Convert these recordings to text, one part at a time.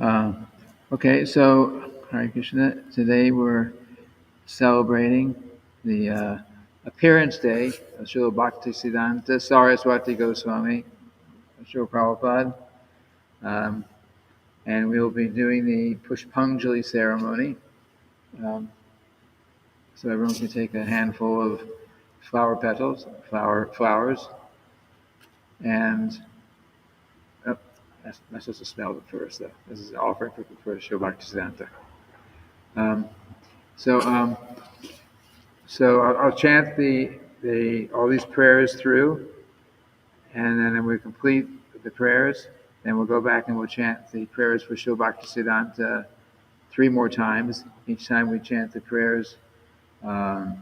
Okay, so Hare Krishna. Today we're celebrating the appearance day of Srila Bhaktisiddhanta Saraswati Goswami, Srila Prabhupada, um, and we will be doing the Puspanjali ceremony. So everyone can take a handful of flower petals, flowers, and I'm supposed to smell it first, though. This is an offering for Srila Bhaktisiddhanta. Um, so. So I'll chant all these prayers through, and then when we complete the prayers, then we'll go back and we'll chant the prayers for Srila Bhaktisiddhanta 3 more times. Each time we chant the prayers, I'll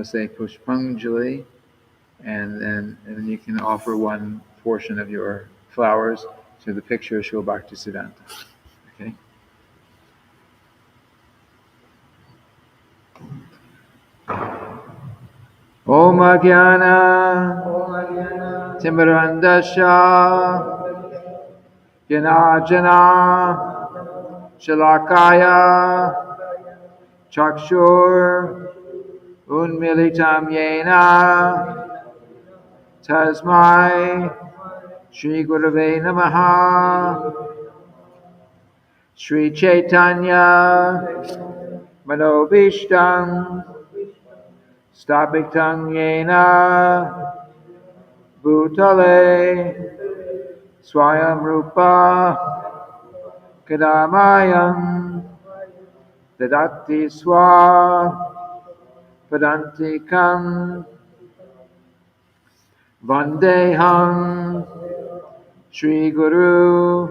say Pushpanjali, and then you can offer one portion of your flowers to the picture of Srila Bhaktisiddhanta. Okay. Om Ajnana Timirandasya Jnana Shalakaya Chakshur Unmilitam Yena Tasmai Shri Gurave Namaha Shri Chaitanya Manobishtam Stapiktam Yena Bhutale Swayam Rupa Kadamayam Dadati Swa Padantikam Vandeham Shri Guru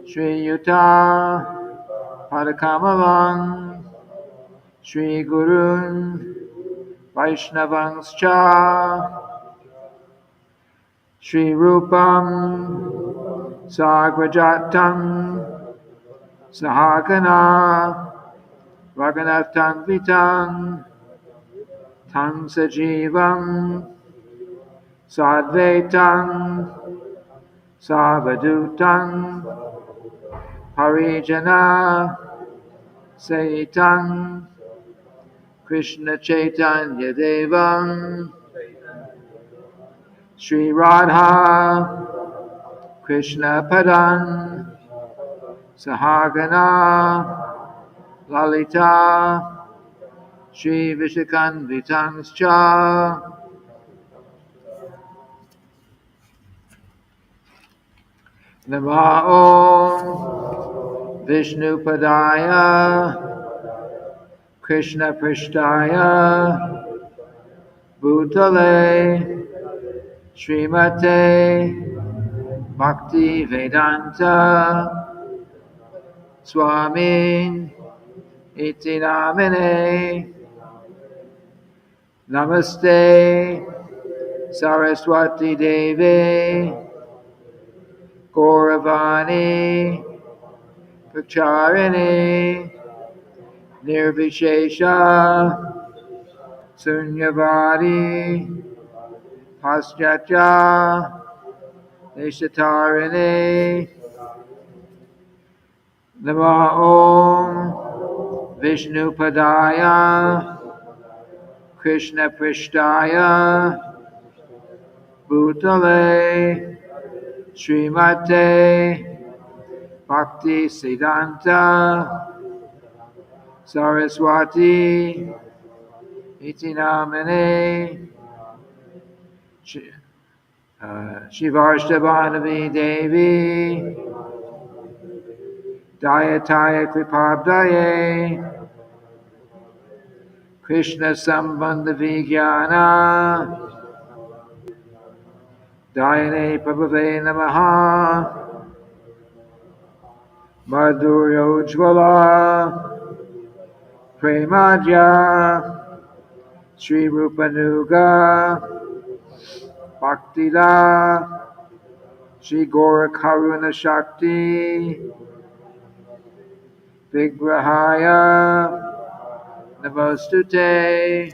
Shri Yuta Padakamalam Shri Gurun Vaishnavangscha Shri Rupam Sagrajatam Sahagana Raghunatham Vitam Tam Sajivam Sadvaitam Savadutam Harijana Saitam Krishna Chaitanya Devam Sri Radha Krishna Padan Sahagana Lalita Shri Vishakanvitangscha Namo Vishnu Padaya Krishna Prishtaya Bhutale Srimate Bhakti Vedanta Swami Iti Namine Namaste Saraswati Devi Gauravani Pracharini Nirvishesha Sunyavadi Paschatya Nishatarini Nama Om Vishnu Padaya Krishna Prishtaya Bhutale Srimate Bhaktisiddhanta Saraswati Iti Namine Shivarshtavanavi Devi Dayataya Kripabdaye Krishna Sambandha Vijnana Dayane Prabhave Namaha Madhuryo Jvala Premadya Sri Rupanuga Bhaktila Shri Gora Karuna Shakti Vigrahaya Namostute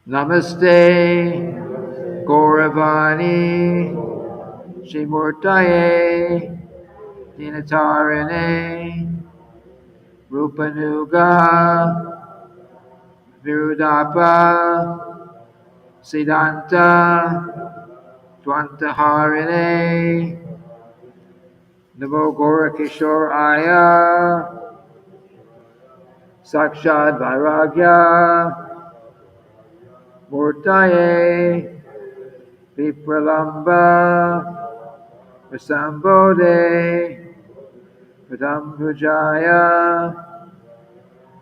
Namaste Gauravani Shri Murtaye Dinatarine Rupanuga Virudapa Siddhanta Twantaharine Namo Gorakishore Aya Sakshad Vairagya Murtaye Vipralamba Vasambodhe Padam Pujaya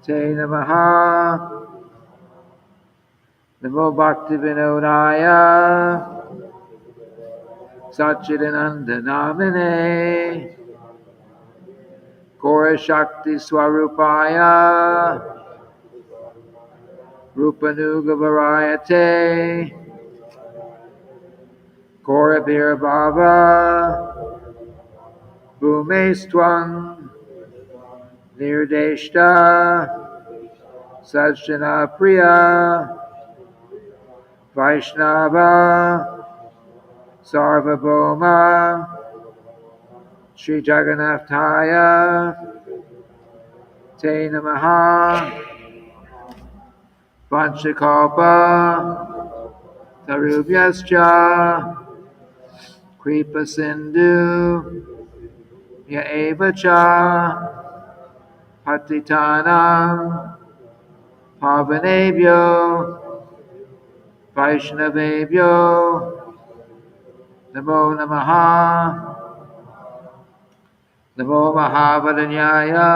Te Namaha Namo Bhakti Vinodaya Satchidananda Namine Gaura Shakti Swarupaya Rupanuga Varayate Gaura Bhava Bhumestwang Nirdeshta Sajjana Priya Vaishnava Sarvabhauma Sri Jagannathaya Te Namaha Vanchakalpa Tarubhyascha Kripa Sindhu Yaevacha Patitanam Pavanebhyo Vaishnavebhyo Namo Namaha Namo Mahavadanyaya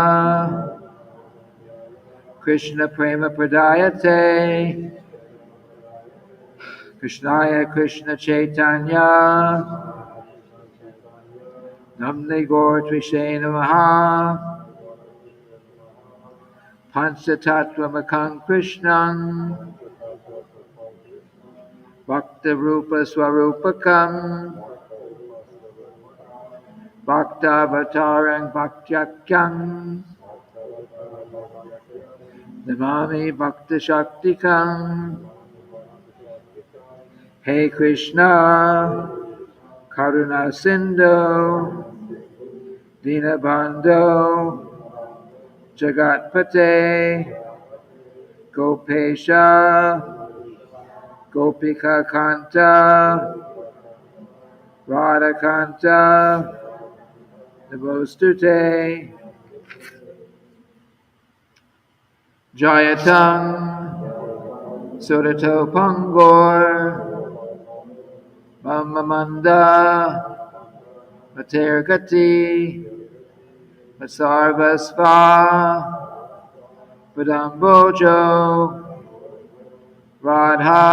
Krishna Prema Pradayate Krishnaya Krishna Chaitanya Namne Gaur Trishe Namaha Panchatattva Makang Krishnam Bhakta Rupa Swarupakam Bhakta Avatarang Bhaktyakam Namami Bhakta Shaktikam Hey Krishna Karuna Sindhu Dinabandhu Jagatpate Gopesha Gopika Kanta Radhakanta Namostute Jayatam Surato Pangor Mamamanda Matergati Masarvasva Padambojo Radha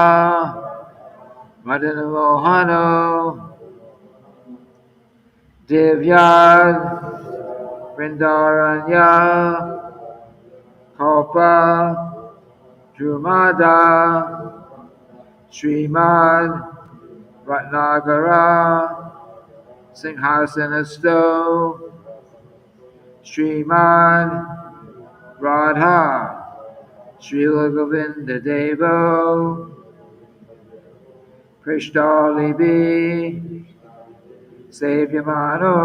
Madanamohano Divyad Vrindaranya Kalpa Drumada Srimad Ratnagara Singhasanasto Srimad Radha Srila Govinda Devo Krishnalibi Sevyamano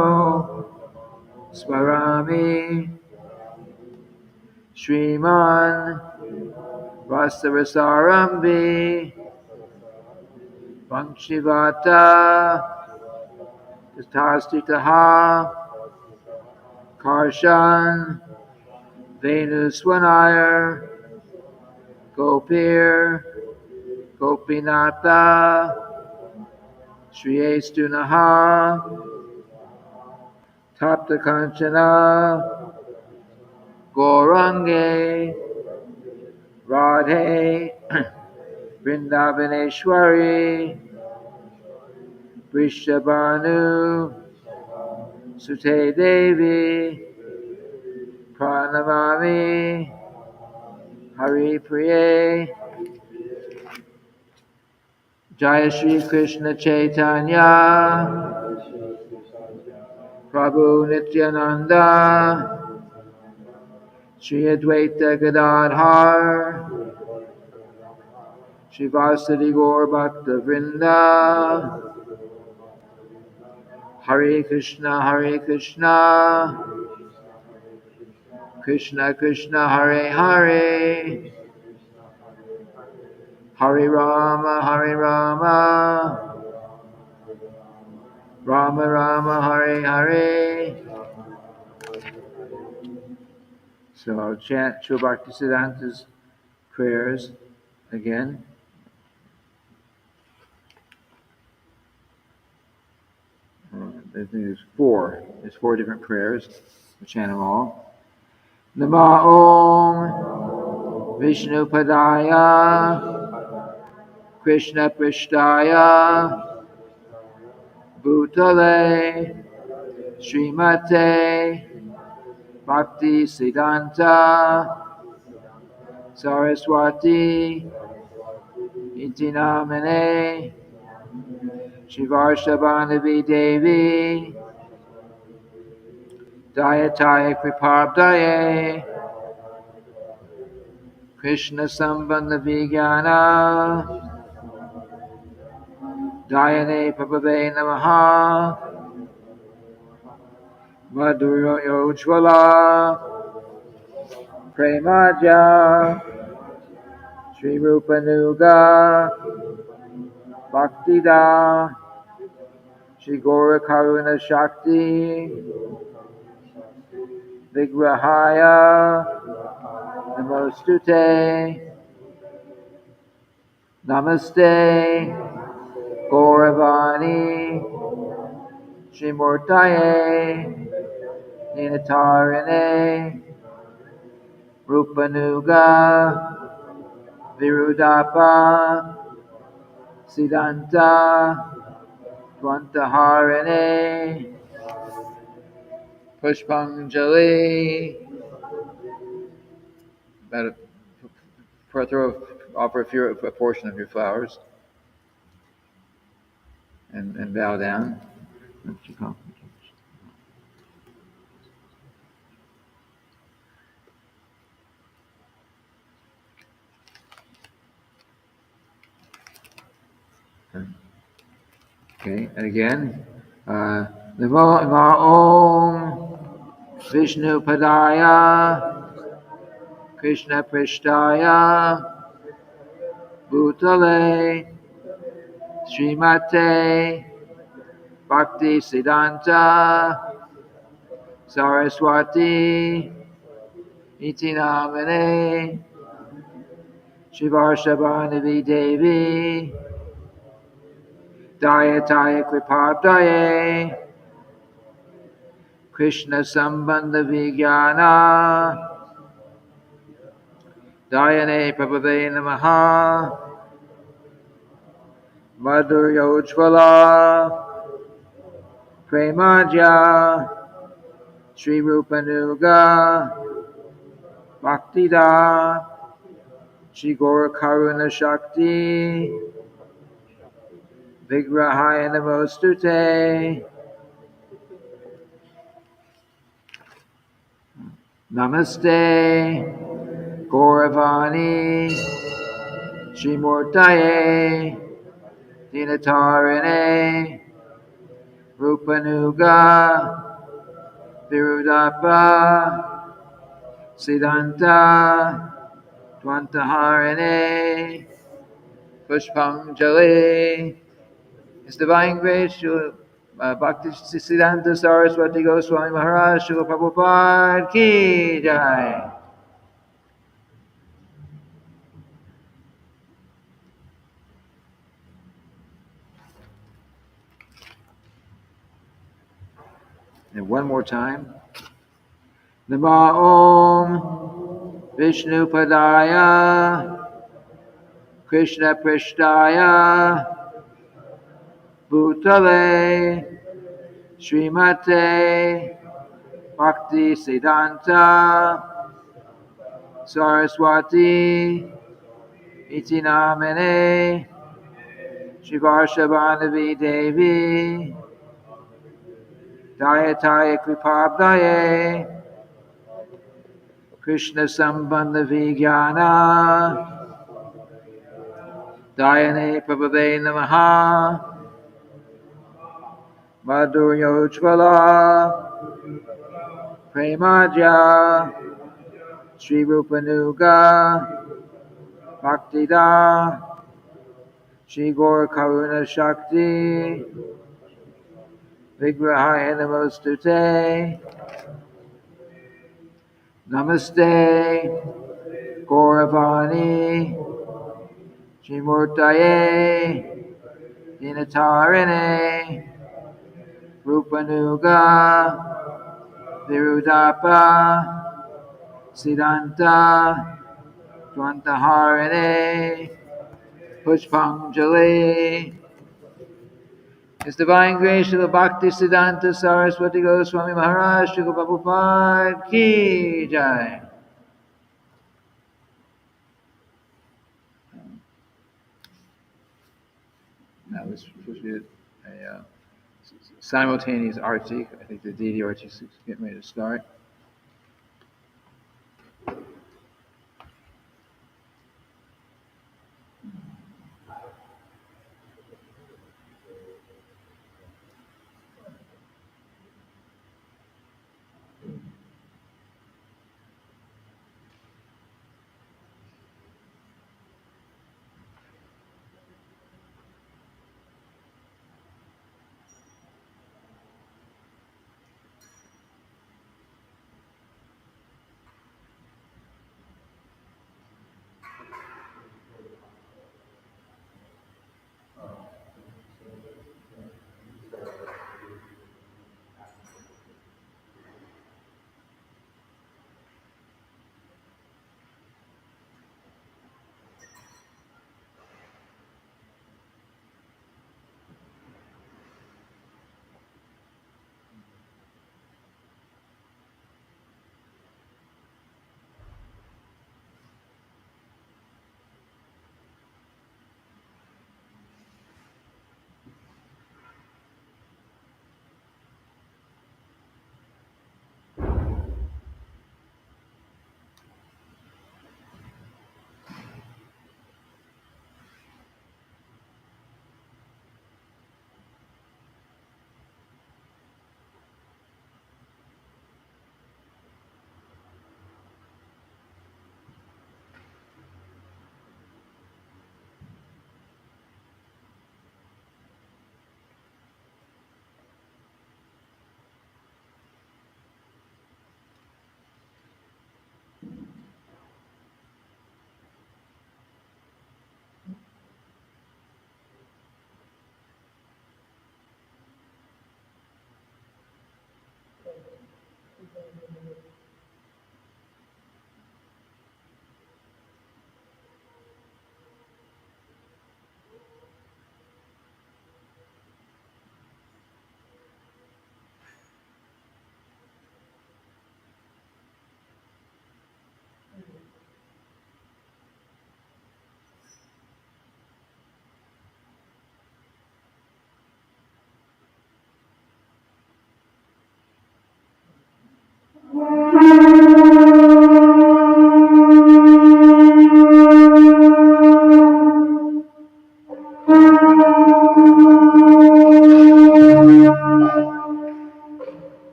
Swarami Sriman Rasarasarambi Vankshivata Tastitaha Karshan Venuswanayar Gopir Gopinatha Shriyestunaha Tapta Kanchana Gorange Radhe Vrindavaneshwari Vrishabhanu Sute Devi Pranamami Hari Priye Jaya Shri Krishna Chaitanya Prabhu Nityananda Shri Advaita Gadadhar Shri Vasadi Gaur Bhakta Vrinda Hare Krishna, Krishna Krishna, Hare Hare, Hare Rama, Rama Rama, Hare Hare. So I'll chant Srila Bhaktisiddhanta's prayers again. I think there's four. There's four different prayers. We'll chant them all. Nama Om Vishnu Padaya Krishna Prishtaya Bhutale Srimate Bhaktisiddhanta Saraswati Iti Namane Shivarshabhanavi Devi Dayataya Kripabdaye Krishna Sambandha Vijnana Dayane Prabhave Namaha Madhurya Ujjvala Premaja Sri Rupanuga Bhaktida Shri Gora Karuna Shakti Vigrahaya Namostute Namaste Gauravani Shrimurtaye Ninatarane Rupanuga Virudapa Siddhanta Tvantaharane Puspanjali. Offer a portion of your flowers and bow down. Okay, and again, Nama Om Vishnu Padaya Krishna Prishtaya Bhutale Srimate Bhaktisiddhanta Saraswati Iti Namane Shivarshabhanavi Devi Dayataya Kripabdaye Krishna Sambandha Vijnana Dayane Prabhave Namaha Madhurya Ujjvala Premaja Sri Rupanuga Bhaktida Shri Gora Karuna Shakti Vigrahaya Namostute Namaste Gauravani Shrimurtaye Dinatarane Rupanuga Virudapa Siddhanta Tvantaharane Puspanjali. His Divine Grace, Srila Bhaktisiddhanta Saraswati Goswami Maharaj, Srila Prabhupada Ki Jai. And one more time. Nama Om Vishnu Padaya Krishna Prishtaya Bhutale Srimate Bhaktisiddhanta Saraswati Iti Namane Shivarshabhanavi Devi Dayataya Kripabdaye Krishna Sambandha Vijnana Dayane Prabhave Namaha Madhuryojvala Premaja Sri Rupanuga Bhaktida Shri Gaur Karuna Shakti Vigrahaya Namostute Namaste Gauravani Shri Murtaye Dinatarine Rupanuga Virudapa Siddhanta Dvantaharine Puspanjali. His Divine Grace of the Bhaktisiddhanta Saraswati Goswami Maharaj Srila Prabhupada Ki Jai. That was supposed to be a simultaneous arti. I think the deity arti is getting ready to start.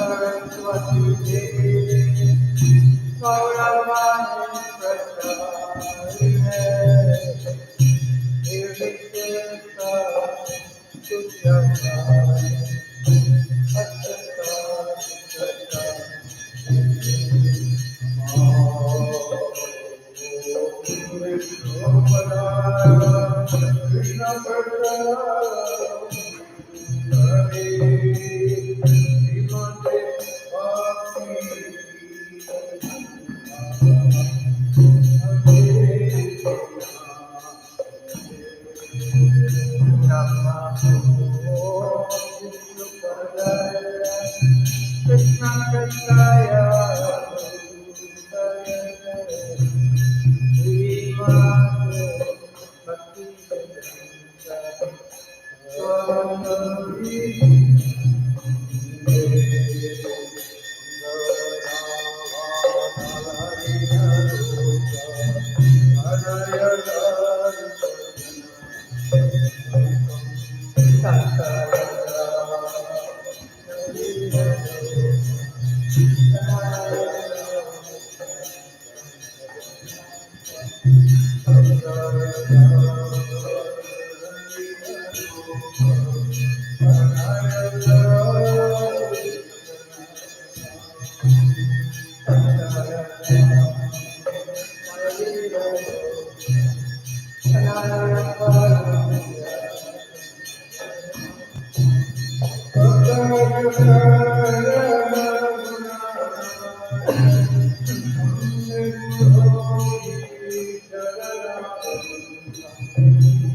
Saraswati Devi Gauravani Prasarine Nirvicheta Sutyamani Achata Achata Krishna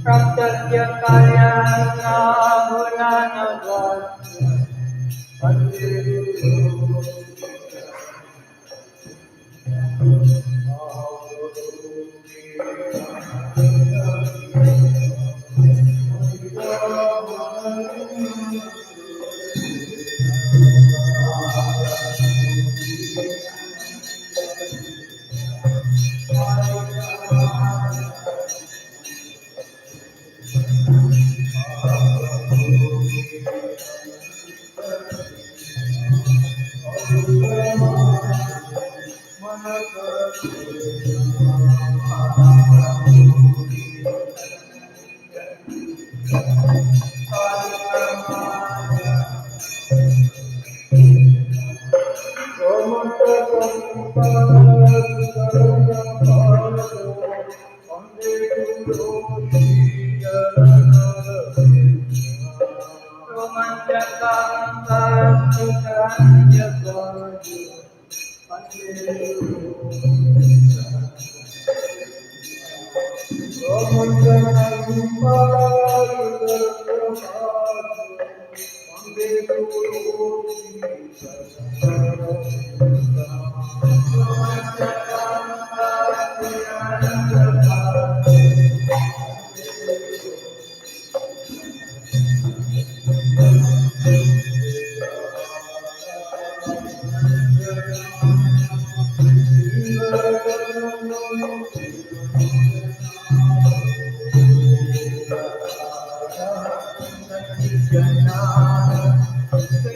Praptasya kalyana gunana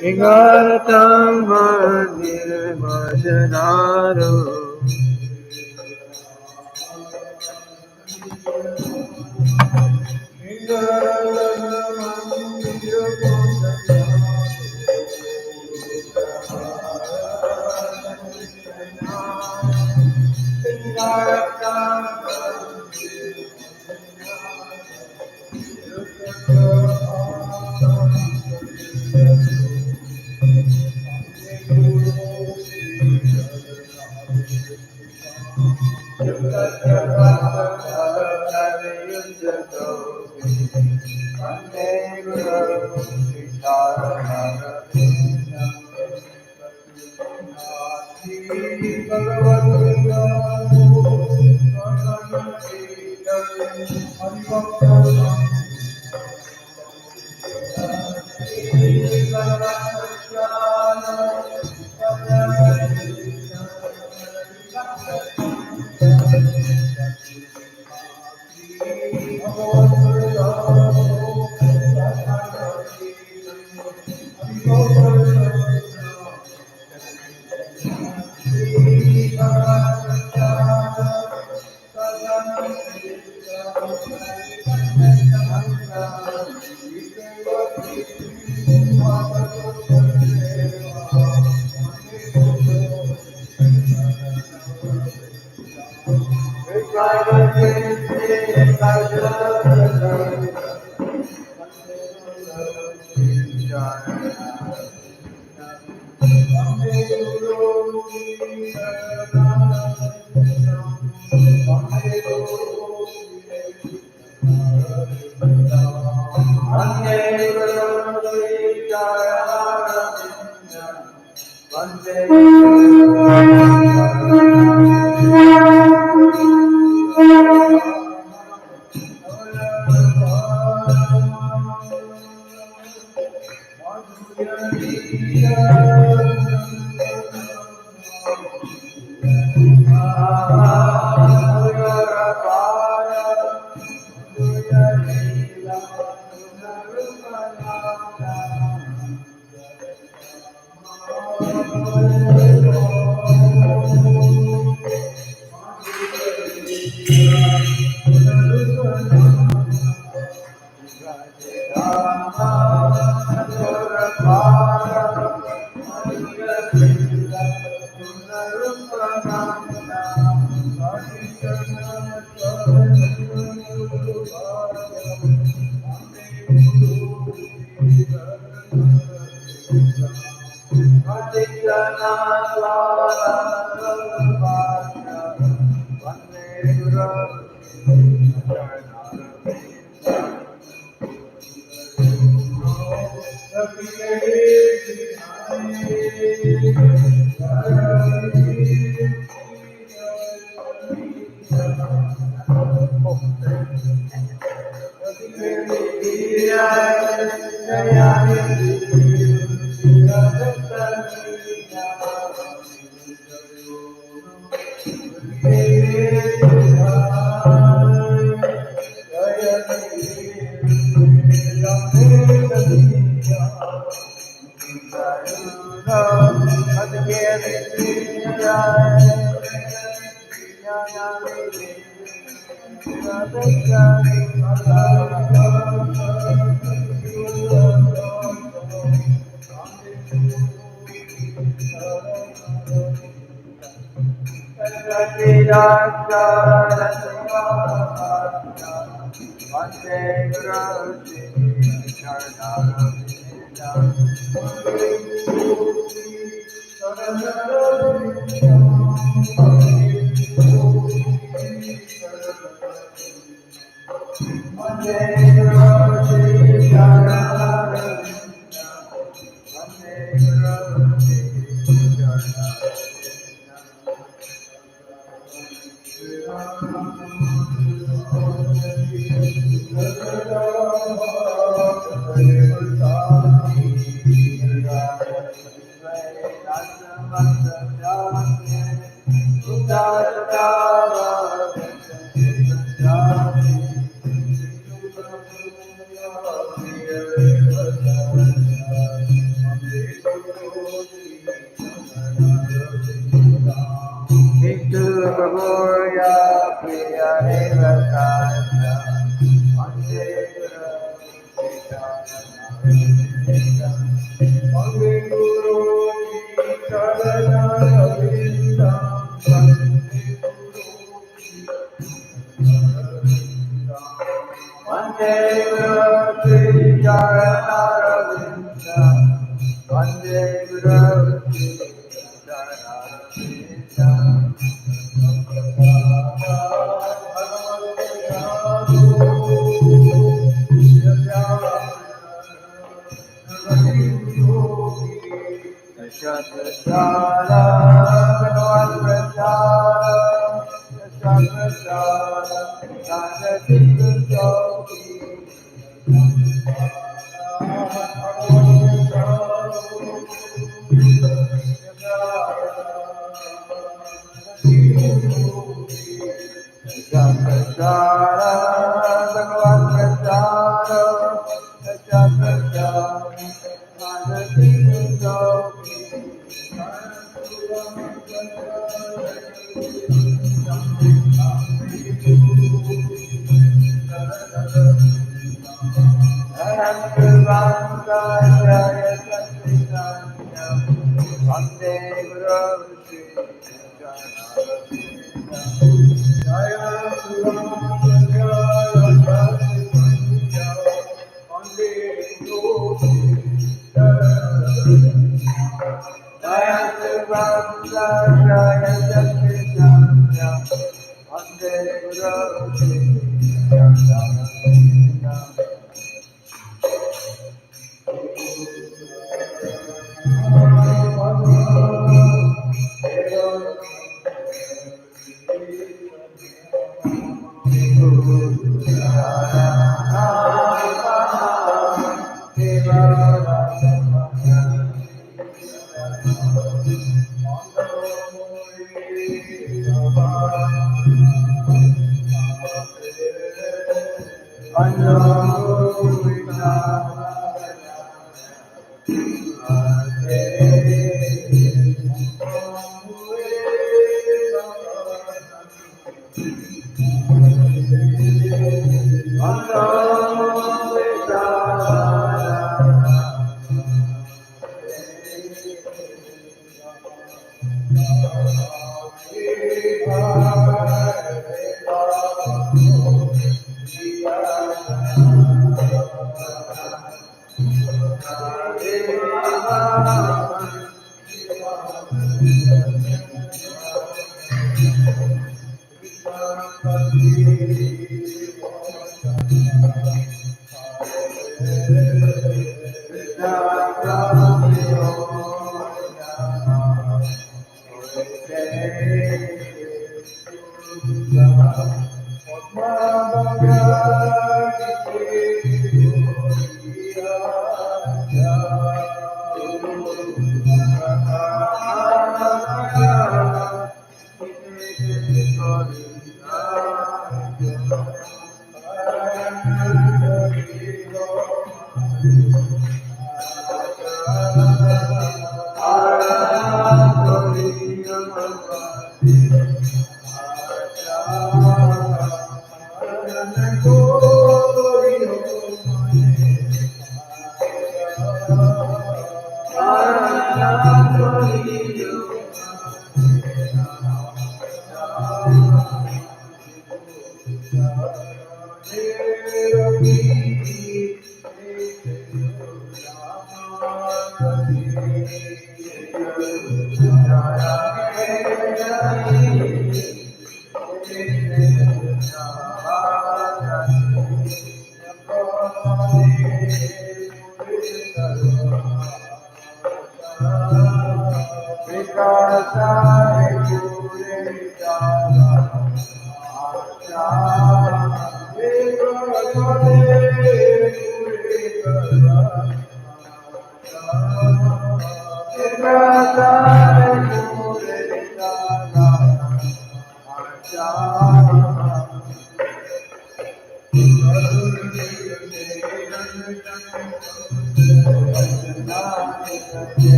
Vigaratam Nirmajanaro Vande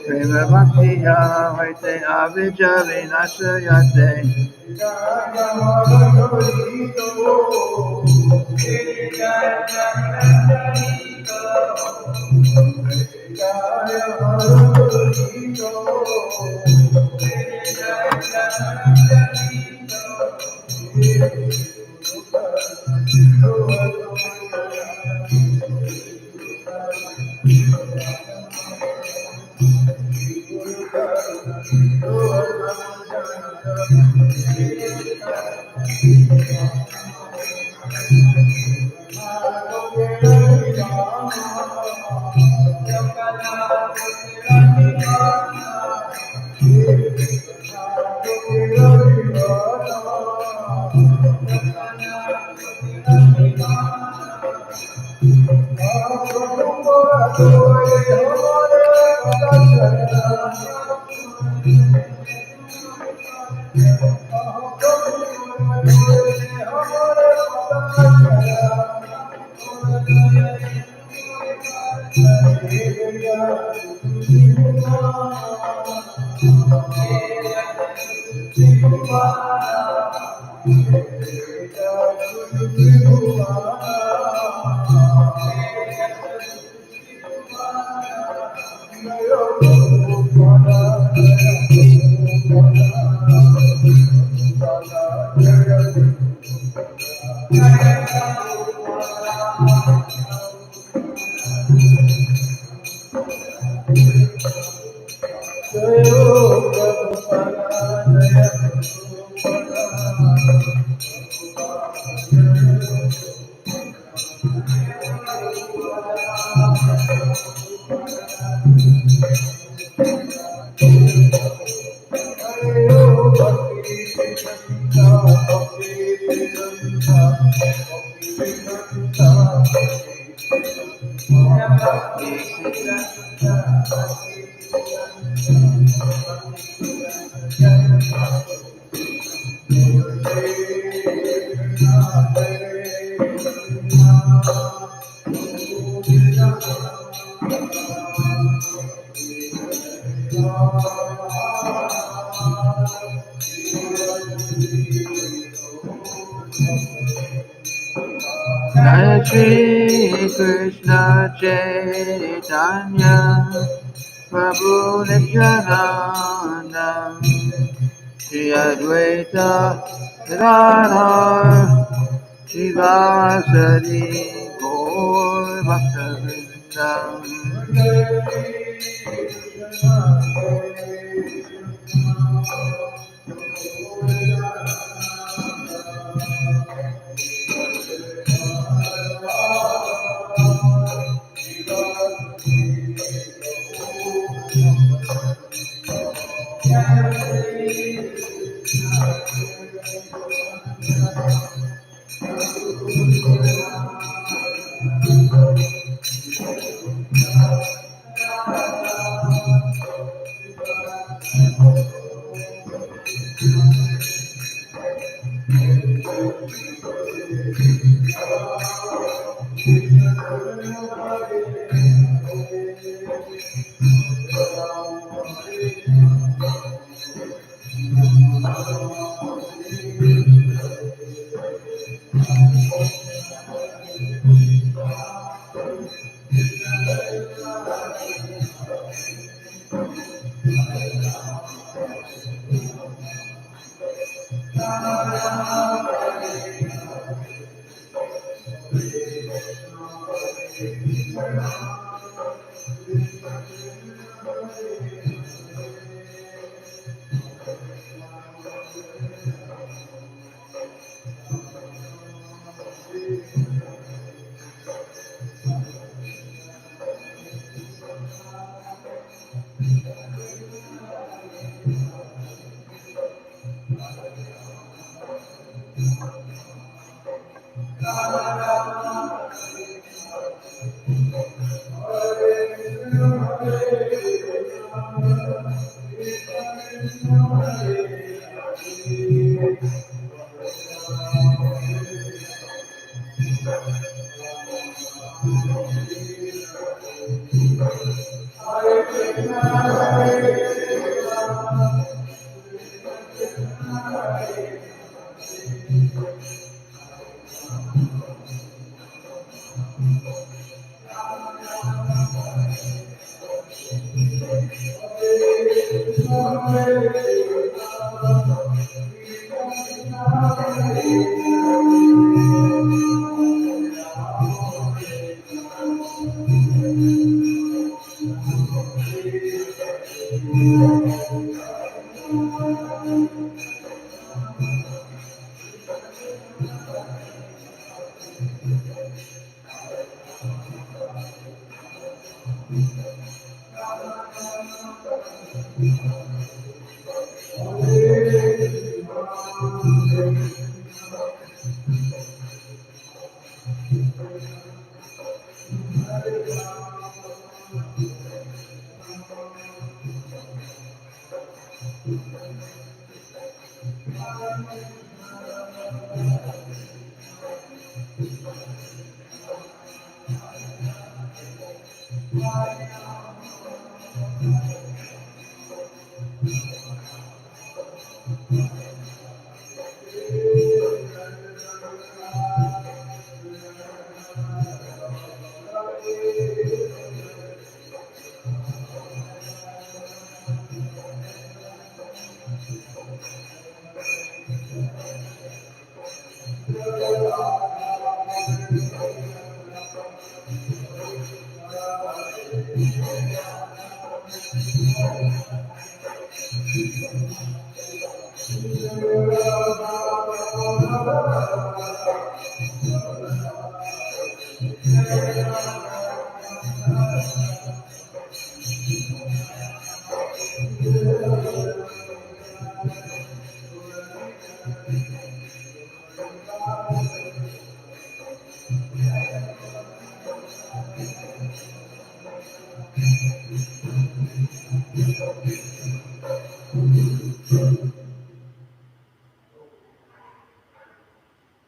Prema Bhaktiya Vaite Avijja Vinasayate. Jai Shri Krishna Chaitanya Prabhu Nityananda Shri Advaita Gadadhar Shivasari Gaur Bhaktavrinda.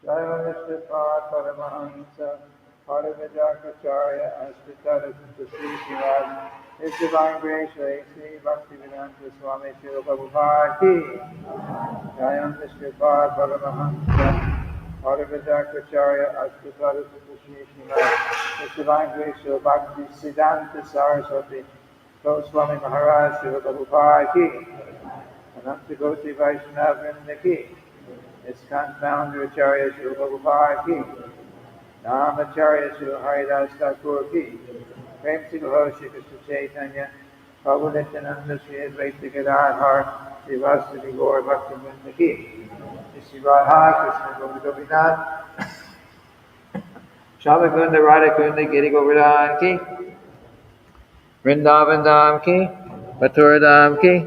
Jayavishwapad Paramahansa Paravajakacharya Ashtatara Sri Shivad His Divine Grace Sri Bhaktisiddhanta Swami Srila Prabhupada Ki Jayavishwapad Paramahansa Paravajakacharya Ashtatara Sri Shivad His Divine Grace Srila Bhaktisiddhanta Saraswati Goswami Maharaj Srila Prabhupada Ki Ananta Goti Vaishnava Vrinda Ki ISKCON founder Acharya Srila Prabhupada Ki, Namacharya Srila Haridas Thakur Ki, Prem Siddha Shri Krishna Chaitanya, Prabhu Nityananda Sri Advaita Gadadhar, Sri Vasudeva Gaur Bhakti Vrinda Ki, Sri Radha Krishna Govindanath, Shabakunda Radhakunda Giri Govardhan Ki, Vrindavan Dham Ki, Mathura Dham Ki,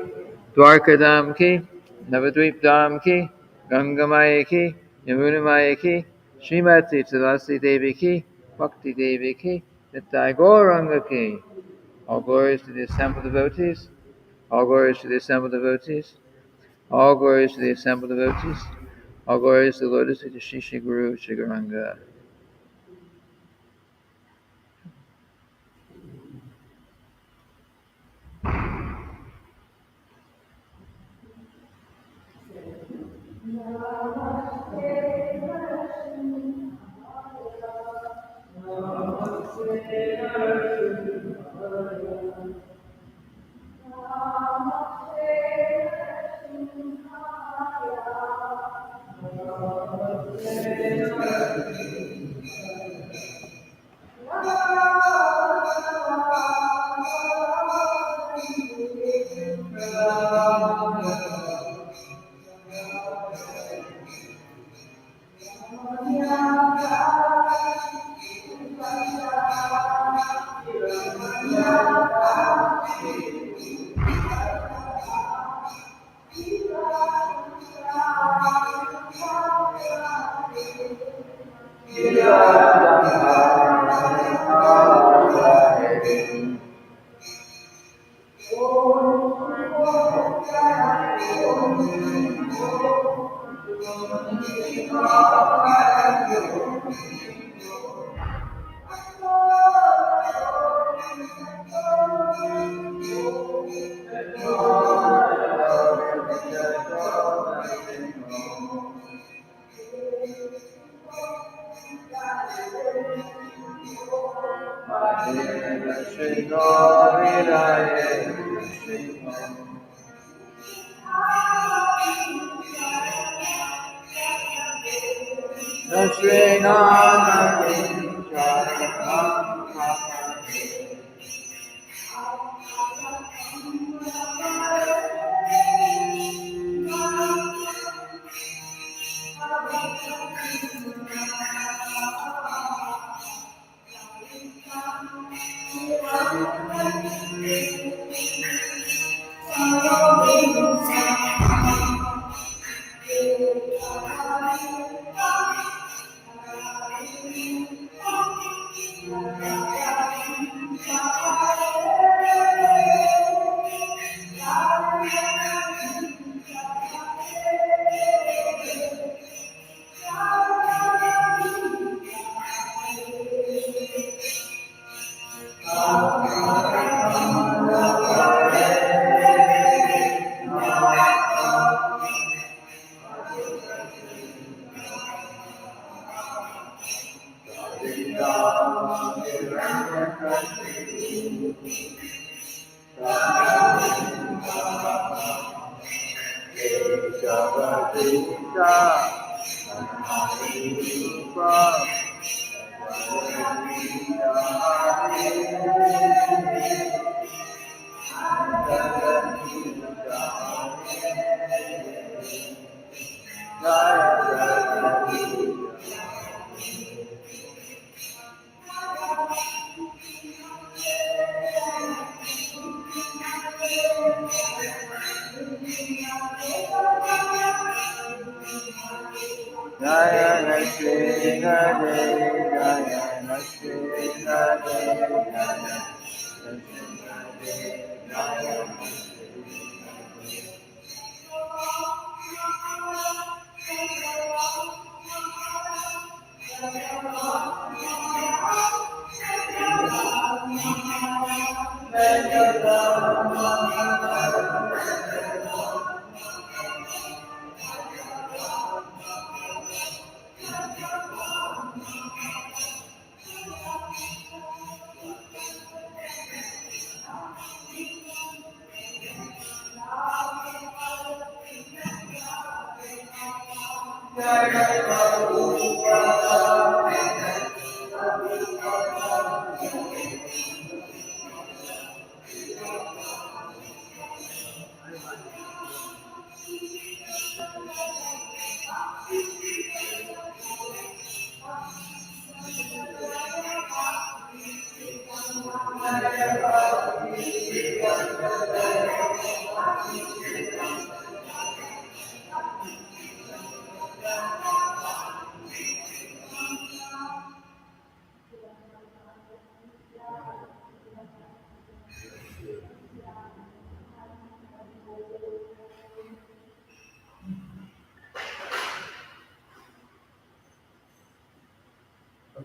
Dwarka Dham Ki, Navadvip Dham Ki, Ganga Maya Ki, Yamuna Maya Ki, Srimati Tulasi Devi Ki, Bhakti Devi Ki, Nitai Gauranga Ki. All glories to the assembled devotees, all glories to the assembled devotees, all glories to the assembled devotees, all glories to the lotus feet of Shri Shri Guru Shri Gauranga.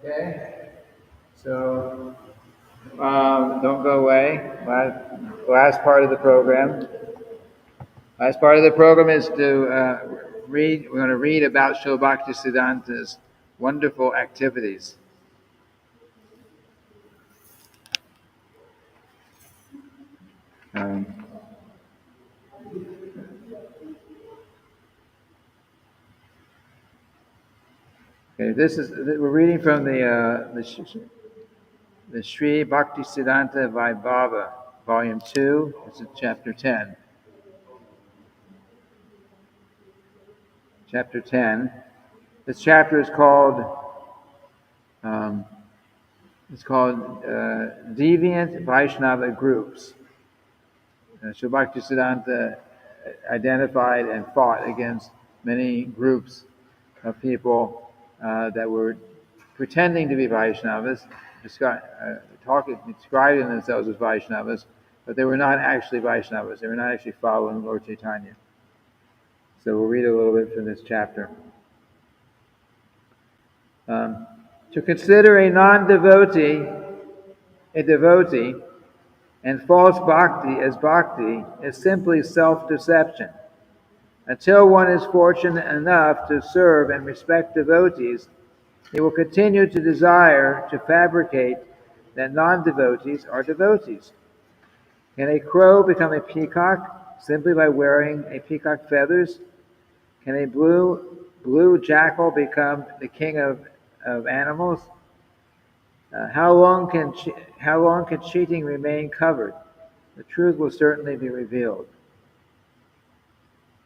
Okay, so don't go away. Last part of the program. Last part of the program is to read. We're going to read about Srila Bhaktisiddhanta's wonderful activities. Um, okay, we're reading from the Sri Bhaktisiddhanta Vaibhava, Volume 2. It's in Chapter 10. Chapter 10. This chapter is called Deviant Vaishnava Groups. Sri Bhaktisiddhanta identified and fought against many groups of people that were pretending to be Vaishnavas, describing themselves as Vaishnavas, but they were not actually Vaishnavas. They were not actually following Lord Chaitanya. So we'll read a little bit from this chapter. To consider a non-devotee a devotee and false bhakti as bhakti is simply self-deception. Until one is fortunate enough to serve and respect devotees, he will continue to desire to fabricate that non-devotees are devotees. Can a crow become a peacock simply by wearing a peacock feathers? Can a blue jackal become the king of animals? How long can cheating remain covered? The truth will certainly be revealed.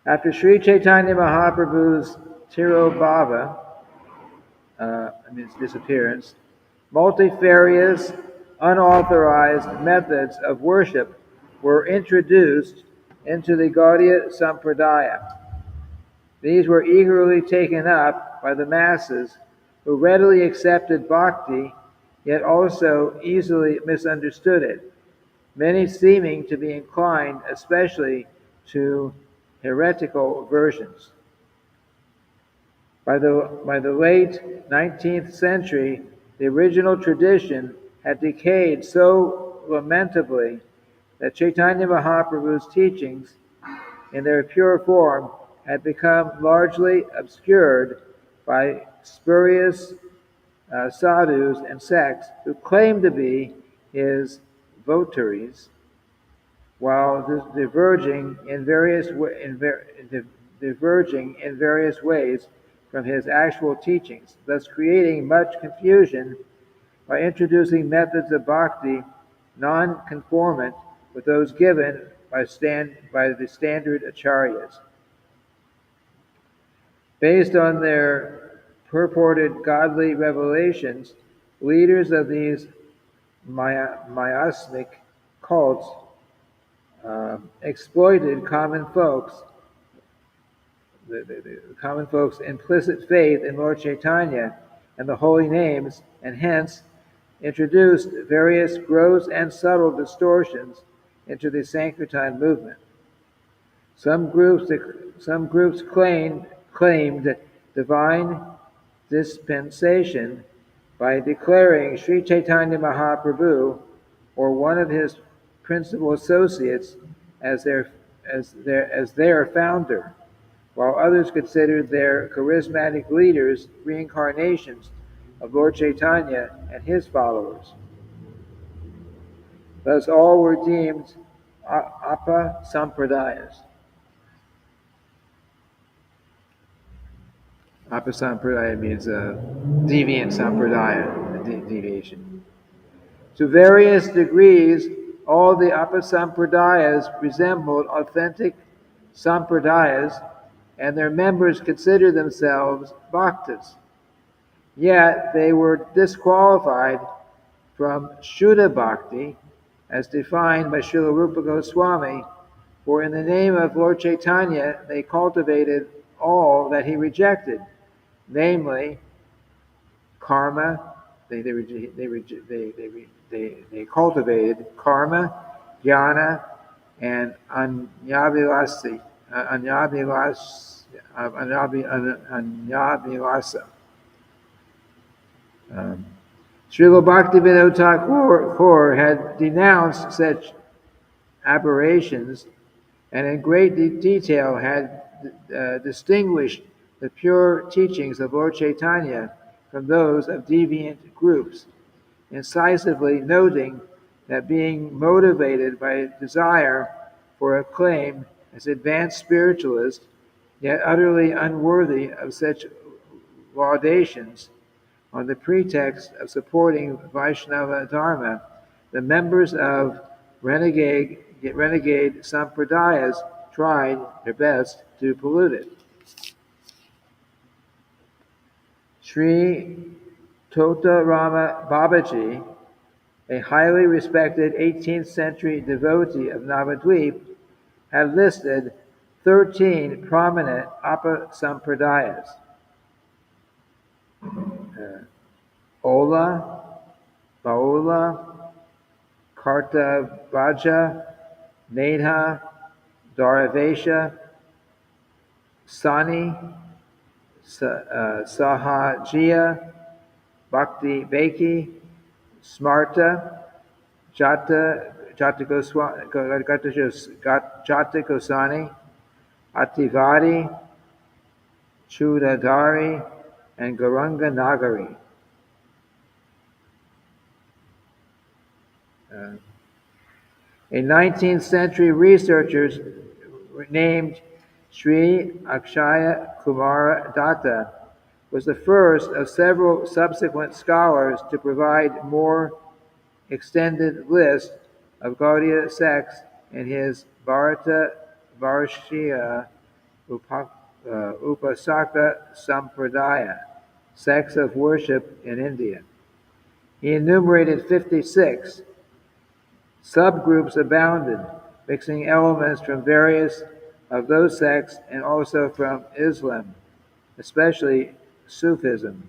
After Sri Chaitanya Mahaprabhu's Tirobhava, his disappearance, multifarious, unauthorized methods of worship were introduced into the Gaudiya Sampradaya. These were eagerly taken up by the masses who readily accepted bhakti, yet also easily misunderstood it, many seeming to be inclined especially to heretical versions. By the late 19th century, the original tradition had decayed so lamentably that Chaitanya Mahaprabhu's teachings, in their pure form, had become largely obscured by spurious sadhus and sects who claimed to be his votaries, while diverging in various ways from his actual teachings, thus creating much confusion by introducing methods of bhakti non-conformant with those given by the standard acharyas. Based on their purported godly revelations, leaders of these miasmic cults exploited the common folks' implicit faith in Lord Chaitanya and the holy names, and hence introduced various gross and subtle distortions into the Sankirtan movement. Some groups claimed divine dispensation by declaring Sri Chaitanya Mahaprabhu or one of his principal associates as their founder, while others considered their charismatic leaders reincarnations of Lord Chaitanya and his followers. Thus all were deemed apa-sampradayas. Apa-sampradaya means deviant sampradaya, deviation. To various degrees, all the apa-sampradayas resembled authentic sampradayas, and their members considered themselves bhaktas. Yet they were disqualified from Shuddha Bhakti, as defined by Srila Rupa Goswami, for in the name of Lord Chaitanya they cultivated all that he rejected, namely karma. They cultivated karma, jnana, and anyavilasa. Srila Bhaktivinoda Thakur had denounced such aberrations and in great detail had distinguished the pure teachings of Lord Chaitanya from those of deviant groups, incisively noting that being motivated by a desire for acclaim as advanced spiritualists, yet utterly unworthy of such laudations, on the pretext of supporting Vaishnava Dharma, the members of renegade sampradayas tried their best to pollute it. Sri Tota Rama Babaji, a highly respected 18th century devotee of Navadvip, had listed 13 prominent apa-sampradayas. Ola, Baula, Kartavaja, Nedha, Dharavesha, Sani, Sahajiya, Bhakti Beki, Smarta, Jata Gosani, Ativadi, Chudadari, and Gauranga Nagari. A 19th century researchers named Sri Akshaya Kumara Datta was the first of several subsequent scholars to provide more extended list of Gaudiya sects in his Bharata Varshya Upasaka Sampradaya, sects of worship in India. He enumerated 56. Subgroups abounded, mixing elements from various of those sects and also from Islam, especially Sufism,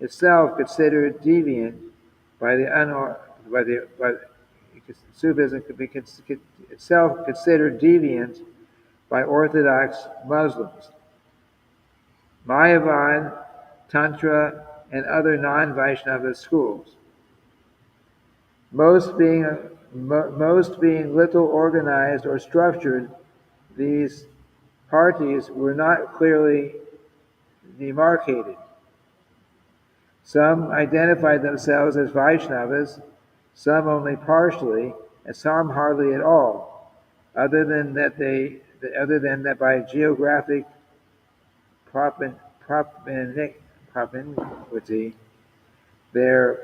itself considered deviant by Sufism could be itself considered deviant by Orthodox Muslims. Mayavad, Tantra, and other non-Vaishnava schools. Most being little organized or structured, these parties were not clearly demarcated. Some identified themselves as Vaishnavas, some only partially, and some hardly at all, other than that by geographic propinquity, their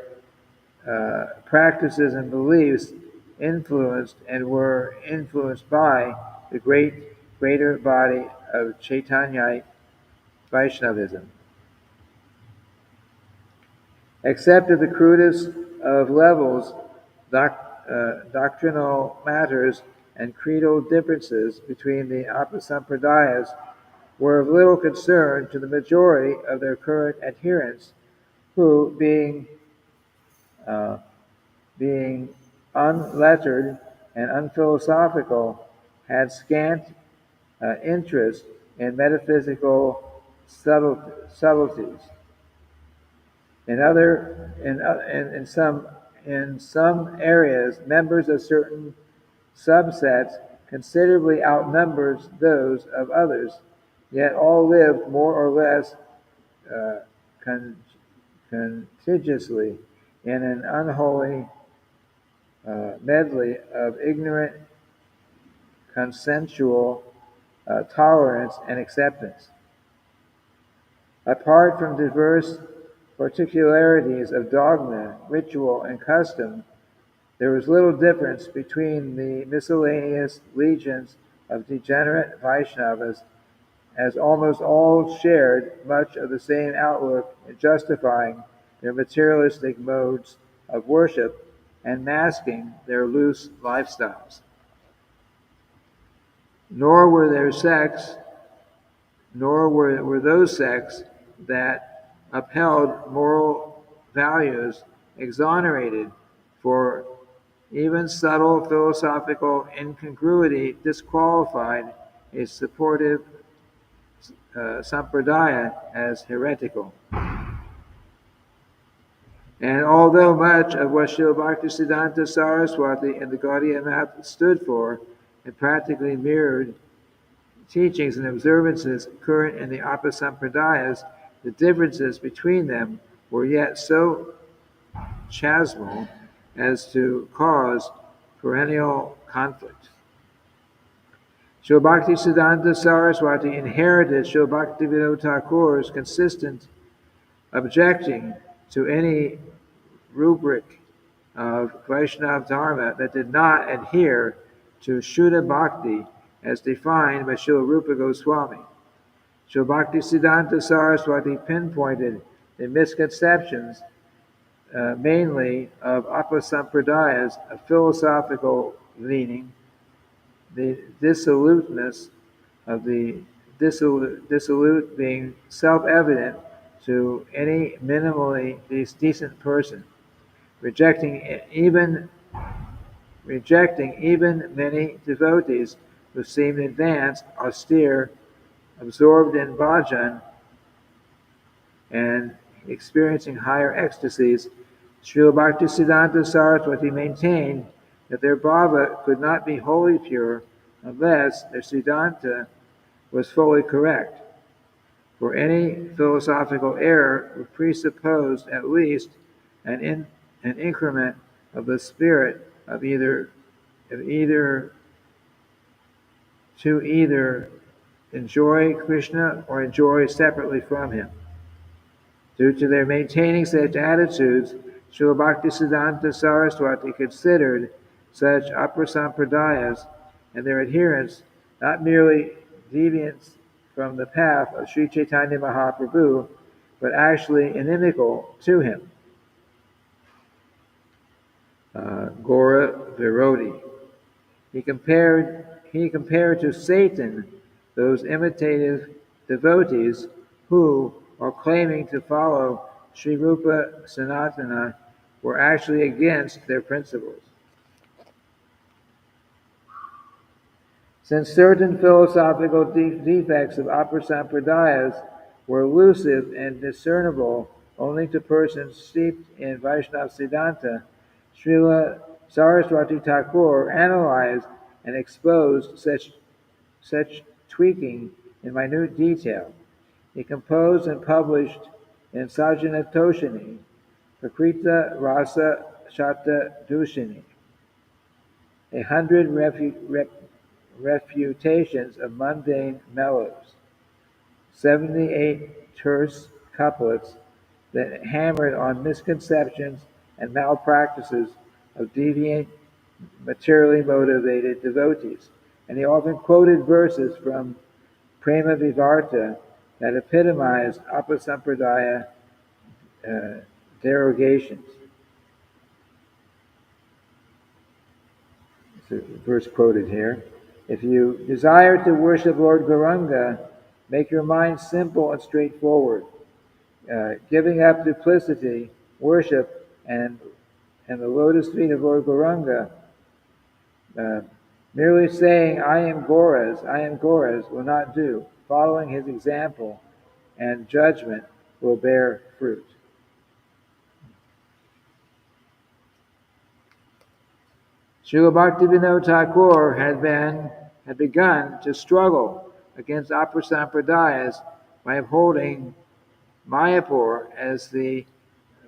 practices and beliefs influenced and were influenced by the greater body of Chaitanyite Vaishnavism. Except at the crudest of levels, doctrinal matters and creedal differences between the Apasampradayas were of little concern to the majority of their current adherents, who, being unlettered and unphilosophical, had scant interest in metaphysical subtleties. In some areas, members of certain subsets considerably outnumbers those of others, yet all lived more or less contagiously in an unholy medley of ignorant consensual tolerance and acceptance. Apart from diverse particularities of dogma, ritual, and custom, there was little difference between the miscellaneous legions of degenerate Vaishnavas, as almost all shared much of the same outlook in justifying their materialistic modes of worship and masking their loose lifestyles. Nor were those sects that upheld moral values exonerated, for even subtle philosophical incongruity disqualified a supportive sampradaya as heretical. And although much of what Srila Bhaktisiddhanta Saraswati and the Gaudiya Math stood for and practically mirrored teachings and observances current in the Apasampradayas, the differences between them were yet so chasmal as to cause perennial conflict. Srila Bhaktisiddhanta Saraswati inherited Srila Bhaktivinoda Thakur's consistent objecting to any rubric of Vaishnava Dharma that did not adhere to Shuddha Bhakti as defined by Srila Rupa Goswami. Srila Bhaktisiddhanta Saraswati pinpointed the misconceptions mainly of Apasampradayas of philosophical leaning, the dissoluteness of the dissolute being self-evident to any minimally decent person, rejecting even many devotees who seemed advanced, austere, absorbed in bhajan, and experiencing higher ecstasies. Srila Bhaktisiddhanta Saraswati maintained that their bhava could not be wholly pure unless their siddhanta was fully correct. For any philosophical error would presuppose at least an increment of the spirit of either enjoy Krishna or enjoy separately from him. Due to their maintaining such attitudes, Srila Bhaktisiddhanta Saraswati considered such Apasampradayas and their adherents not merely deviants from the path of Sri Chaitanya Mahaprabhu, but actually inimical to him. Gora Virodi. He compared to Satan those imitative devotees who, while claiming to follow Sri Rupa Sanatana, were actually against their principles. Since certain philosophical defects of Apasampradayas were elusive and discernible only to persons steeped in Vaishnava Siddhanta, Srila Saraswati Thakur analyzed and exposed such tweaking in minute detail. He composed and published in Sajjana Toshini, Prakrita Rasa Shatadushini, 100 refutations of mundane mellows, 78 terse couplets that hammered on misconceptions and malpractices of deviant, materially motivated devotees. And he often quoted verses from Prema Vivarta that epitomized Apasampradaya derogations. It's a verse quoted here. If you desire to worship Lord Gauranga, make your mind simple and straightforward. Giving up duplicity, worship, and the lotus feet of Lord Gauranga, merely saying, I am Goras, will not do. Following his example and judgment will bear fruit. Srila Bhaktivinoda Thakur had begun to struggle against Aprasampradayas by upholding Mayapur as the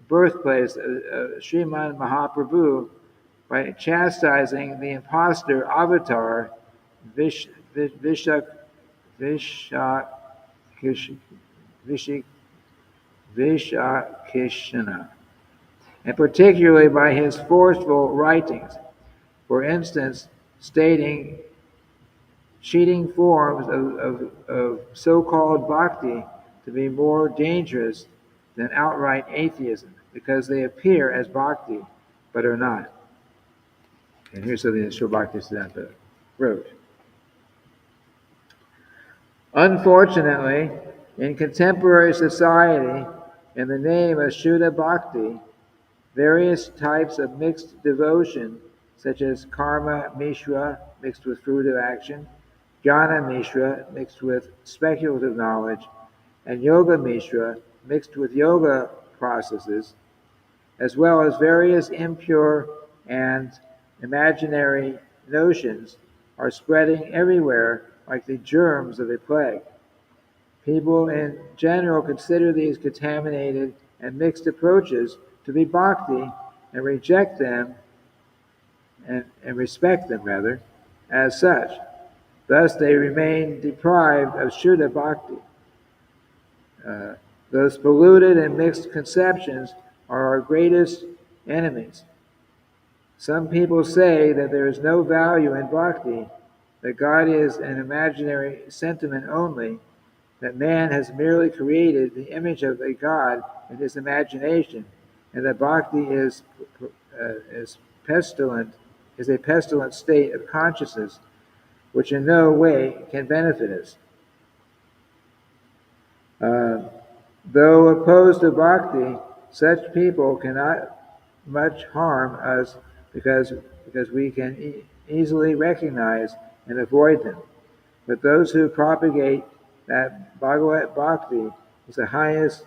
birthplace of Sriman Mahaprabhu by chastising the impostor avatar Vishakishna, and particularly by his forceful writings. For instance, stating cheating forms of so-called bhakti to be more dangerous than outright atheism, because they appear as bhakti, but are not. And here's something that Srila Bhaktisiddhanta wrote. Unfortunately, in contemporary society, in the name of Shuddha Bhakti, various types of mixed devotion, such as karma mishra mixed with fruit of action, jnana mishra mixed with speculative knowledge, and yoga mishra mixed with yoga processes, as well as various impure and imaginary notions, are spreading everywhere like the germs of a plague. People in general consider these contaminated and mixed approaches to be bhakti and reject them and respect them rather as such. Thus they remain deprived of Shuddha Bhakti. Those polluted and mixed conceptions are our greatest enemies. Some people say that there is no value in bhakti, that God is an imaginary sentiment only, that man has merely created the image of a God in his imagination, and that bhakti is a pestilent state of consciousness which in no way can benefit us. Though opposed to bhakti, such people cannot much harm us because we can easily recognize and avoid them. But those who propagate that Bhagavat Bhakti is the highest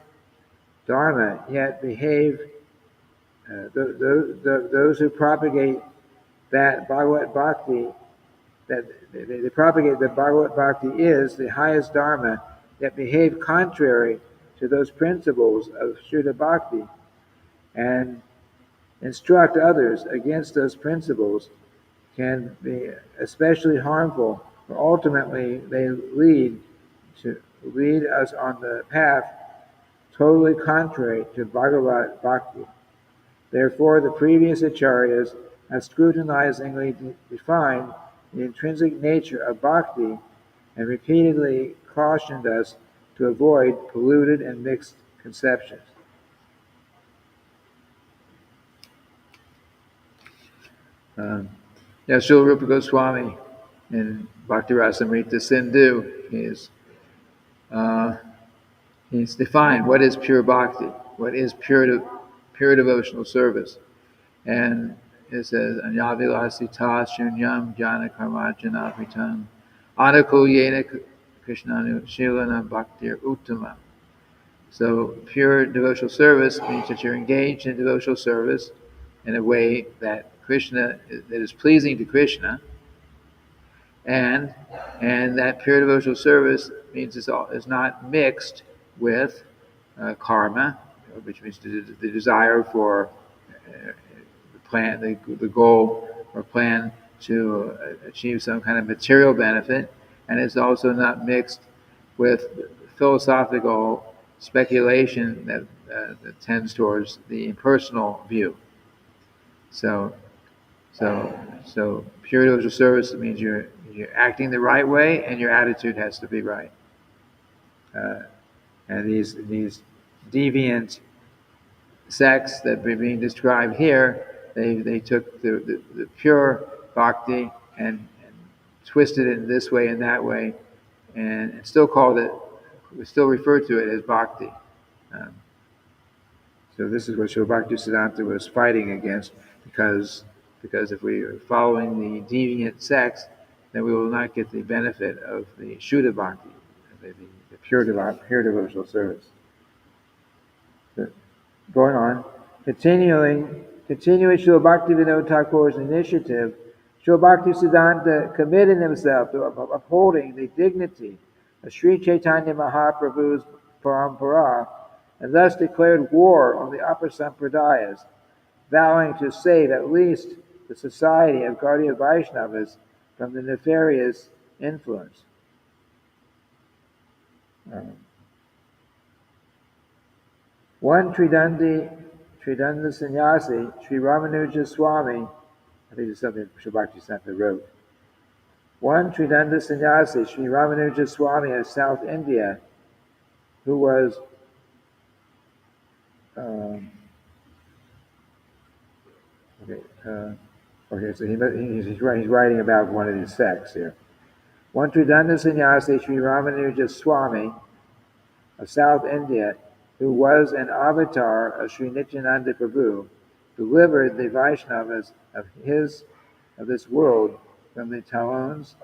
dharma, yet behave, those who propagate that Bhagavat Bhakti, that they propagate that Bhagavat Bhakti is the highest dharma, yet behave contrary to those principles of Shuddha Bhakti, and instruct others against those principles, can be especially harmful, for ultimately they lead us on the path totally contrary to Bhagavat Bhakti. Therefore, the previous acharyas have scrutinizingly defined the intrinsic nature of bhakti and repeatedly cautioned us to avoid polluted and mixed conceptions. Srila Rupa Goswami in Bhakti Rasamrita Sindhu, he's defined what is pure bhakti, what is pure devotional service. And it says, Anyavilasita shunyam jnana karma janavitam anakulyena krishnanu shilana bhaktir uttama. So pure devotional service means that you're engaged in devotional service in a way that is pleasing to Krishna, and that pure devotional service means it's not mixed with karma, which means the desire for the goal or plan to achieve some kind of material benefit, and it's also not mixed with philosophical speculation that tends towards the impersonal view. So, so pure devotional service means you're acting the right way, and your attitude has to be right. And these deviant sects that are being described here, they took the pure bhakti and twisted it in this way and that way, and still called it, we still refer to it as bhakti. Um, so this is what Srila Bhaktisiddhanta was fighting against, because if we are following the deviant sects, then we will not get the benefit of the Shuddha bhakti, the pure devotional service. So, going on, continuing Srila Bhaktivinoda Thakur's initiative, Srila Bhaktisiddhanta committed himself to upholding the dignity of Sri Chaitanya Mahaprabhu's parampara, and thus declared war on the upper sampradayas, vowing to save at least the society of Gaudiya Vaishnavas from the nefarious influence. One Tridanda sannyasi, Sri Ramanuja Swami, I think it's something Sri Bhaktisiddhanta wrote. One Tridanda sannyasi, Sri Ramanuja Swami of South India, who was so he's writing about one of these sects here. One Tridanda sannyasi, Sri Ramanuja Swami of South India, who was an avatar of Sri Nityananda Prabhu, delivered the Vaishnavas of this world from the talons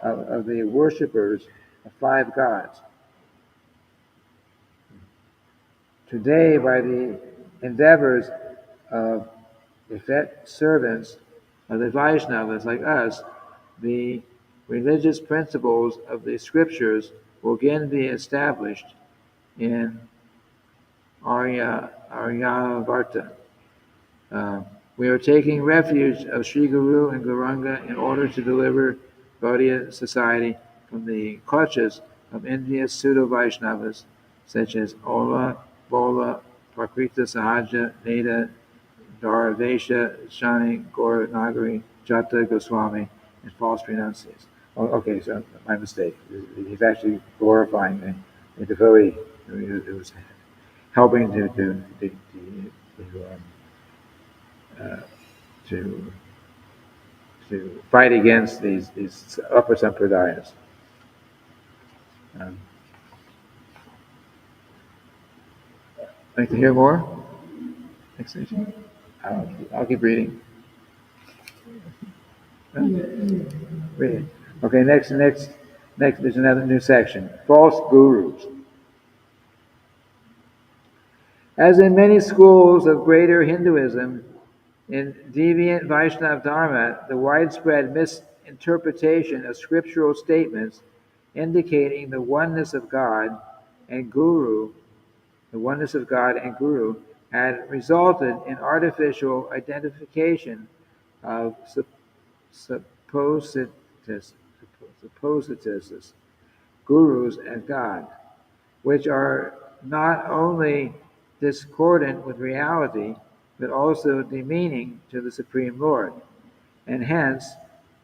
of the worshippers of five gods. Today, by the endeavors of effete servants of the Vaishnavas like us, the religious principles of the scriptures will again be established in Aryavarta. We are taking refuge of Sri Guru and Gauranga in order to deliver Gaudiya society from the clutches of India's pseudo-Vaishnavas, such as Ola, Bola, Prakrita Sahaja, Neda, Dharavesha, Shani, Gaura Nagari, Jata Goswami, and false renunciates. Oh, okay, so my mistake. He's actually glorifying the devotee who was helping to fight against these upper sampradayas. Like to hear more? Next section. I'll keep reading. Read it. Okay, next. There's another new section. False gurus. As in many schools of greater Hinduism, in deviant Vaishnava Dharma, the widespread misinterpretation of scriptural statements indicating the oneness of God and Guru, had resulted in artificial identification of suppositists, gurus, and God, which are not only discordant with reality, but also demeaning to the Supreme Lord, and hence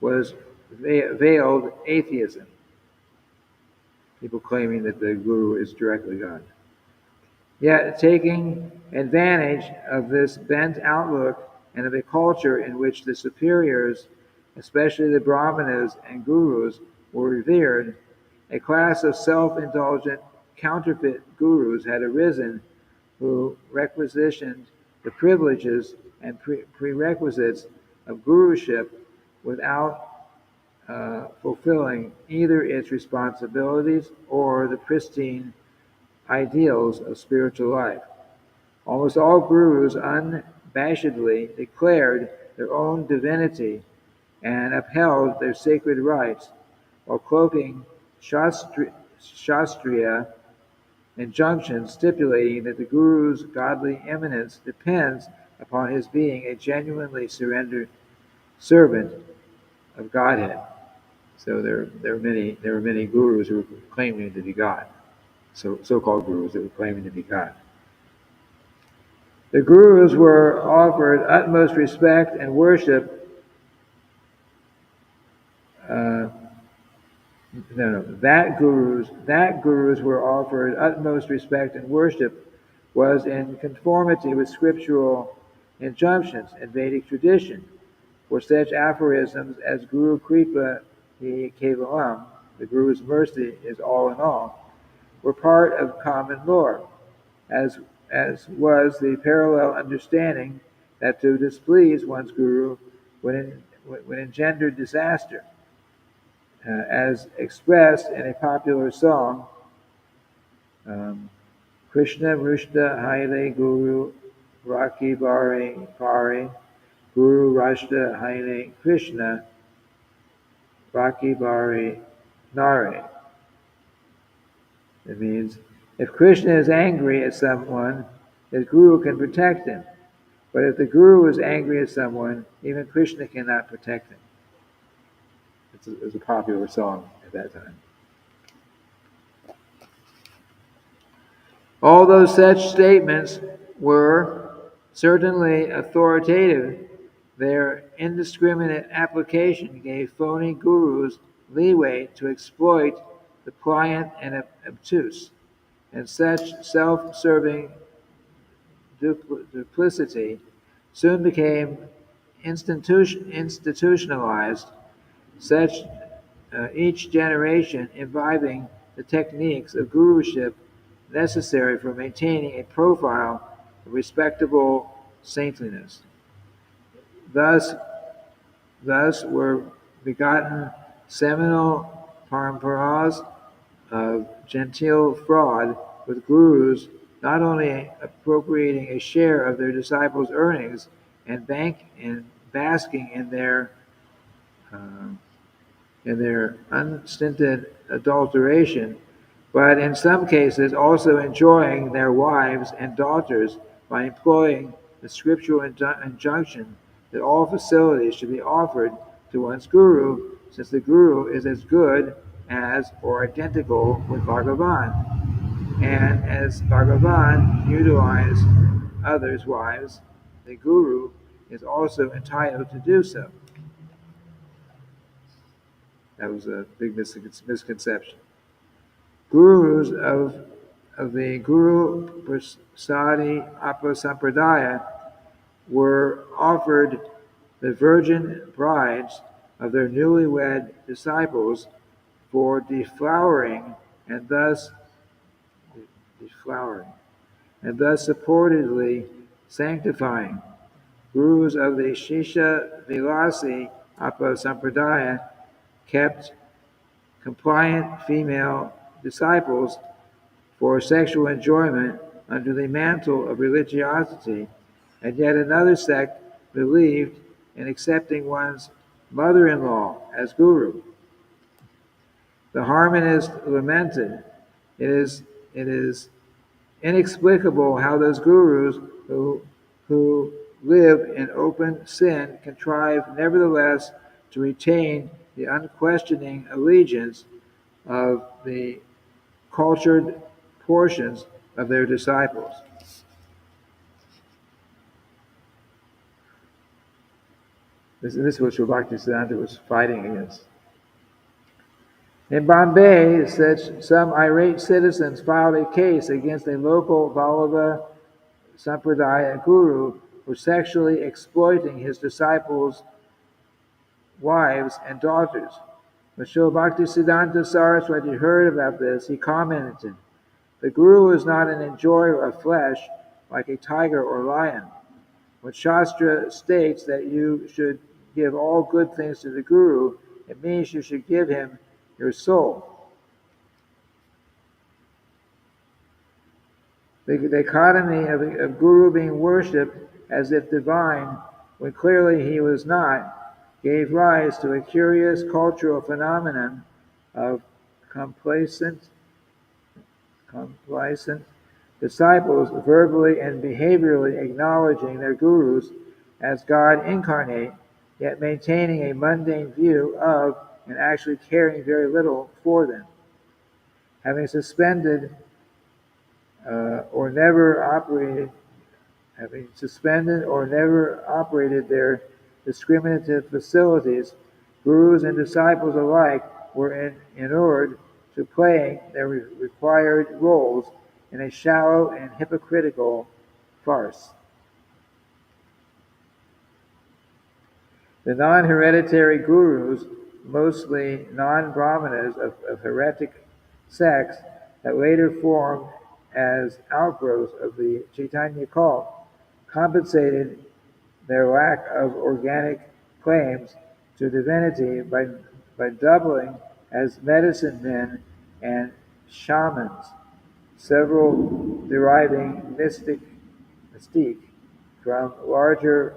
was veiled atheism. People claiming that the Guru is directly God. Yet, taking advantage of this bent outlook and of a culture in which the superiors, especially the Brahmanas and Gurus, were revered, a class of self-indulgent counterfeit gurus had arisen who requisitioned the privileges and prerequisites of guruship without fulfilling either its responsibilities or the pristine ideals of spiritual life. Almost all gurus unabashedly declared their own divinity and upheld their sacred rights, while cloaking Shastriya injunctions stipulating that the Guru's godly eminence depends upon his being a genuinely surrendered servant of Godhead. So there were many gurus who were claiming to be God, so-called gurus that were claiming to be God. The gurus were offered utmost respect and worship. That gurus were offered utmost respect and worship was in conformity with scriptural injunctions and Vedic tradition. For such aphorisms as Guru Kripa hi Kevalam, the Guru's mercy is all in all, were part of common lore, as was the parallel understanding that to displease one's Guru would engender disaster. As expressed in a popular song, Krishna Rushta Haile Guru Raki Bare Pare, Guru Rashta Haile Krishna Raki Bare Nare. It means, if Krishna is angry at someone, his Guru can protect him. But if the Guru is angry at someone, even Krishna cannot protect him. It was a popular song at that time. Although such statements were certainly authoritative, their indiscriminate application gave phony gurus leeway to exploit the pliant and obtuse, and such self-serving duplicity soon became institutionalized, each generation imbibing the techniques of guruship necessary for maintaining a profile of respectable saintliness. Thus were begotten seminal paramparas of genteel fraud, with gurus not only appropriating a share of their disciples' earnings and basking in their unstinted adulteration, but in some cases also enjoying their wives and daughters by employing the scriptural injunction that all facilities should be offered to one's Guru, since the Guru is as good as or identical with Bhagavan. And as Bhagavan utilized others' wives, the Guru is also entitled to do so. That was a big misconception. Gurus of the Guru-puja Sampradaya were offered the virgin brides of their newlywed disciples for deflowering and thus supportedly sanctifying. Gurus of the Shisha Vilasi Apa Sampradaya kept compliant female disciples for sexual enjoyment under the mantle of religiosity, and yet another sect believed in accepting one's mother-in-law as guru. The harmonist lamented, it is inexplicable how those gurus who live in open sin contrive nevertheless to retain the unquestioning allegiance of the cultured portions of their disciples. This is what Bhaktisiddhanta was fighting against. In Bombay, some irate citizens filed a case against a local Vallabha Sampradaya guru for sexually exploiting his disciples' wives and daughters. When Srila Bhaktisiddhanta Saraswati heard about this, he commented, "The Guru is not an enjoyer of flesh like a tiger or lion. When Shastra states that you should give all good things to the Guru, it means you should give him your soul." The dichotomy of Guru being worshipped as if divine, when clearly he was not, gave rise to a curious cultural phenomenon of complacent disciples verbally and behaviorally acknowledging their gurus as God incarnate, yet maintaining a mundane view of and actually caring very little for them. Having suspended or never operated their discriminative facilities, gurus and disciples alike were inured to playing their required roles in a shallow and hypocritical farce. The non-hereditary gurus, mostly non-brahmanas of heretic sects that later formed as outgrowths of the Chaitanya cult, compensated their lack of organic claims to divinity by doubling as medicine men and shamans, several deriving mystique from larger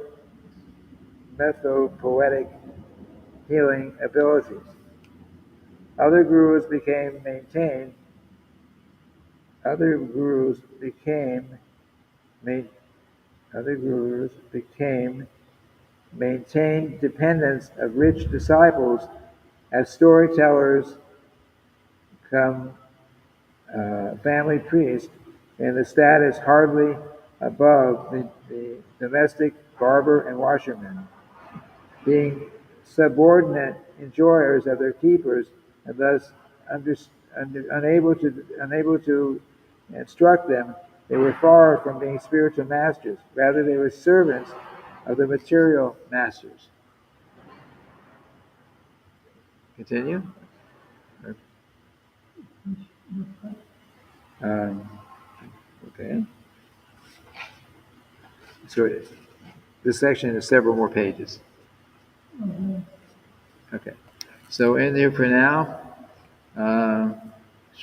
mythopoetic healing abilities. Other gurus became maintained dependence of rich disciples as storytellers come family priest in the status hardly above the domestic barber and washerman, being subordinate enjoyers of their keepers and thus unable to instruct them. They were far from being spiritual masters. Rather, they were servants of the material masters. Continue. Okay. So this section is several more pages. Okay. So in there for now, Srila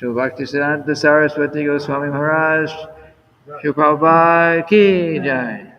Bhaktisiddhanta Saraswati Goswami Maharaj, Srila Prabhupada Ki Jai.